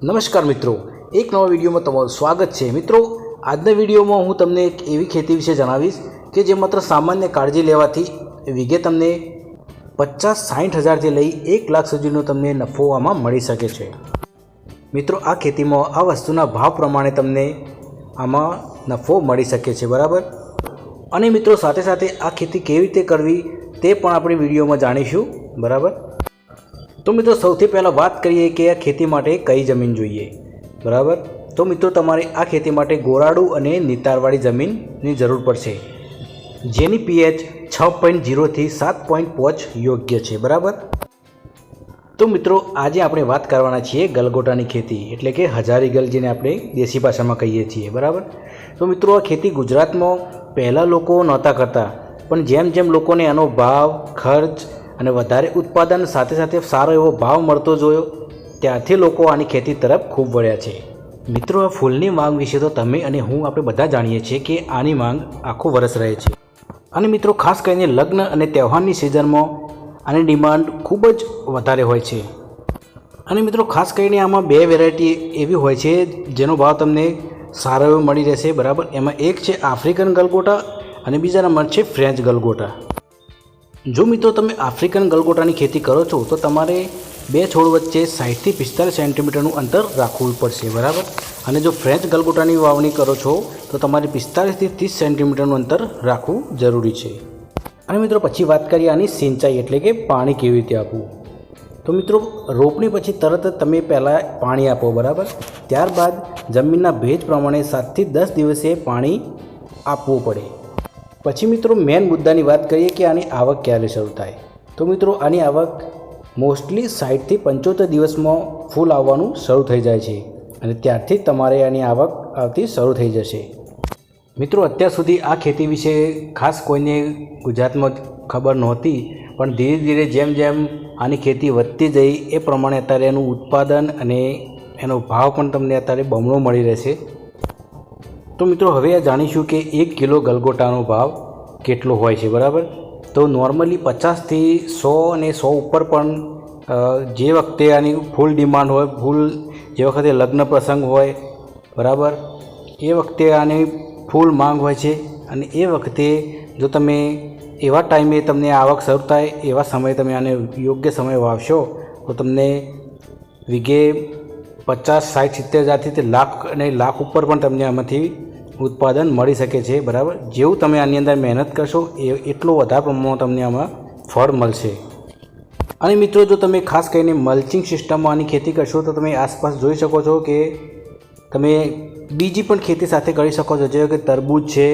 नमस्कार मित्रों, एक नवा विडियो में तमाરું स्वागत है। मित्रों, આજના વિડીયોમાં હું તમને એક એવી ખેતી વિશે જણાવીશ કે જે માત્ર સામાન્ય કાળજી લેવાથી વીઘે તમને 50-60 હજારથી લઈ 1 લાખ સુધીનો તમને નફો આમાં મળી શકે છે। મિત્રો, આ ખેતીમાં આ વસ્તુના ભાવ પ્રમાણે તમને આમાં નફો મળી શકે છે, બરાબર। અને મિત્રો, સાથે સાથે આ ખેતી કેવી રીતે કરવી તે પણ આપણે વિડીયોમાં જાણીશું, બરાબર। तो मित्रों, સૌથી પહેલાં વાત કરીએ કે આ ખેતી માટે કઈ જમીન જોઈએ, બરાબર। तो मित्रों, તમારે આ ખેતી માટે ગોરાડું અને નિતારવાળી જમીનની જરૂર પડશે, જેની pH 6.0 થી 7.5 યોગ્ય છે, બરાબર। તો મિત્રો, આજે આપણે વાત કરવાના છીએ ગલગોટાની ખેતી, એટલે કે હજારી ગલ, જેને આપણે દેશી ભાષામાં કહીએ છીએ, બરાબર। તો મિત્રો, આ ખેતી ગુજરાતમાં પહેલાં લોકો નહોતા કરતા, પણ જેમ જેમ લોકોને આનો ભાવ, ખર્ચ અને વધારે ઉત્પાદન સાથે સાથે સારો એવો ભાવ મળતો જોયો, ત્યારથી લોકો આની ખેતી તરફ ખૂબ વળ્યા છે। મિત્રો, આ ફૂલની માંગ વિશે તો તમે અને હું આપણે બધા જાણીએ છીએ કે આની માંગ આખું વર્ષ રહે છે। અને મિત્રો, ખાસ કરીને લગ્ન અને તહેવારની સિઝનમાં આની ડિમાન્ડ ખૂબ જ વધારે હોય છે। અને મિત્રો, ખાસ કરીને આમાં બે વેરાયટી એવી હોય છે જેનો ભાવ તમને સારો એવો મળી રહેશે, બરાબર। એમાં એક છે આફ્રિકન ગલગોટા અને બીજા નંબર છે ફ્રેન્ચ ગલગોટા। જો મિત્રો તમે આફ્રિકન ગલગોટાની ખેતી કરો છો તો તમારે બે છોડ વચ્ચે 60 થી 45 સેન્ટીમીટરનું અંતર રાખવું પડશે, બરાબર। અને જો ફ્રેન્ચ ગલગોટાની વાવણી કરો છો તો તમારે 45 થી 30 સેન્ટીમીટરનું અંતર રાખવું જરૂરી છે। અને મિત્રો, પછી વાત કરીએ આની સિંચાઈ, એટલે કે પાણી કેવી રીતે આપવું। તો મિત્રો, રોપણી પછી તરત જ તમે પહેલાં પાણી આપો, બરાબર। ત્યારબાદ જમીનના ભેજ પ્રમાણે 7 થી 10 દિવસે પાણી આપવું પડે। પછી મિત્રો, મેન મુદ્દાની વાત કરીએ કે આની આવક ક્યારે શરૂ થાય। તો મિત્રો, આની આવક મોસ્ટલી 60 થી 75 દિવસમાં ફૂલ આવવાનું શરૂ થઈ જાય છે, અને ત્યારથી તમારે આની આવક આવતી શરૂ થઈ જશે। મિત્રો, અત્યાર સુધી આ ખેતી વિશે ખાસ કોઈને ગુજરાતમાં ખબર નહોતી, પણ ધીરે ધીરે જેમ જેમ આની ખેતી વધતી જઈ એ પ્રમાણે અત્યારે એનું ઉત્પાદન અને એનો ભાવ પણ તમને અત્યારે બમણો મળી રહેશે। તો મિત્રો, હવે આ જાણીશું કે 1 કિલો ગલગોટાનો ભાવ કેટલો હોય છે, બરાબર। તો નોર્મલી 50 થી 100 અને 100 ઉપર પણ જે વખતે આની ફૂલ ડિમાન્ડ હોય, ફૂલ જે વખતે લગ્ન પ્રસંગ હોય, બરાબર, એ વખતે આની ફૂલ માંગ હોય છે। અને એ વખતે જો તમે એવા ટાઈમે તમને આવક શરૂ થાય એવા સમયે તમે આને યોગ્ય સમય વાવશો તો તમને વીઘે 50, 60, 70 હજારથી તે લાખ અને લાખ ઉપર પણ તમને આમાંથી ઉત્પાદન મળી શકે છે, બરાબર। જેવું તમે આની અંદર મહેનત કરશો એટલો વધારે પ્રમાણમાં તમને આમાં ફળ મળશે। અને મિત્રો, જો તમે ખાસ કરીને મલ્ચિંગ સિસ્ટમમાં આની ખેતી કરશો તો તમે આસપાસ જોઈ શકો છો કે તમે બીજી પણ ખેતી સાથે કરી શકો છો, જેમ કે તરબૂચ છે,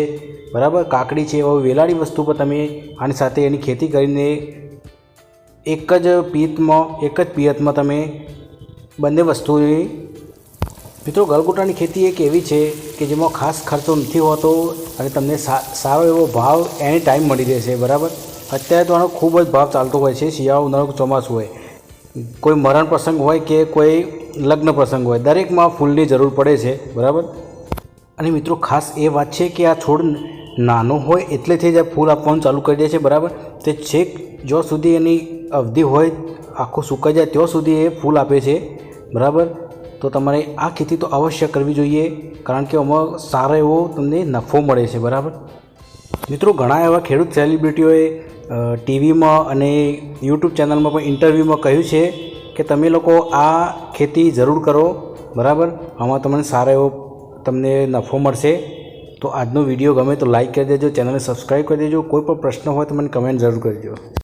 બરાબર, કાકડી છે, એવી વેલાળી વસ્તુ પર તમે આની સાથે એની ખેતી કરીને એક જ પિયતમાં તમે બંને વસ્તુની। મિત્રો, ગલગોટાની ખેતી એક એવી છે કે જેમાં ખાસ ખર્ચો નથી હોતો અને તમને સારો એવો ભાવ એની ટાઈમ મળી રહેશે, બરાબર। અત્યારે તો આનો ખૂબ જ ભાવ ચાલતો હોય છે, શિયાળો, ઉનાળો, ચોમાસું હોય, કોઈ મરણ પ્રસંગ હોય કે કોઈ લગ્ન પ્રસંગ હોય, દરેકમાં ફૂલની જરૂર પડે છે, બરાબર। અને મિત્રો, ખાસ એ વાત છે કે આ છોડ નાનો હોય એટલેથી જ આ ફૂલ આપવાનું ચાલુ કરી દે છે, બરાબર। તે છેક જ્યાં સુધી એની અવધિ હોય, આખું સુકાઈ જાય ત્યાં સુધી એ ફૂલ આપે છે, બરાબર। તો તમારે આ ખેતી તો અવશ્ય કરવી જોઈએ, કારણ કે આમાં સારો એવો તમને નફો મળે છે, બરાબર। મિત્રો, ઘણા એવા ખેડૂત સેલિબ્રિટીઓએ ટીવીમાં અને યુટ્યુબ ચેનલમાં પણ ઇન્ટરવ્યૂમાં કહ્યું છે કે તમે લોકો આ ખેતી જરૂર કરો, બરાબર। આમાં તમને સારો એવો તમને નફો મળશે। તો આજનો વિડીયો ગમે તો લાઈક કરી દેજો, ચેનલને સબસ્ક્રાઈબ કરી દેજો। કોઈ પણ પ્રશ્ન હોય તો મને કમેન્ટ જરૂર કરજો।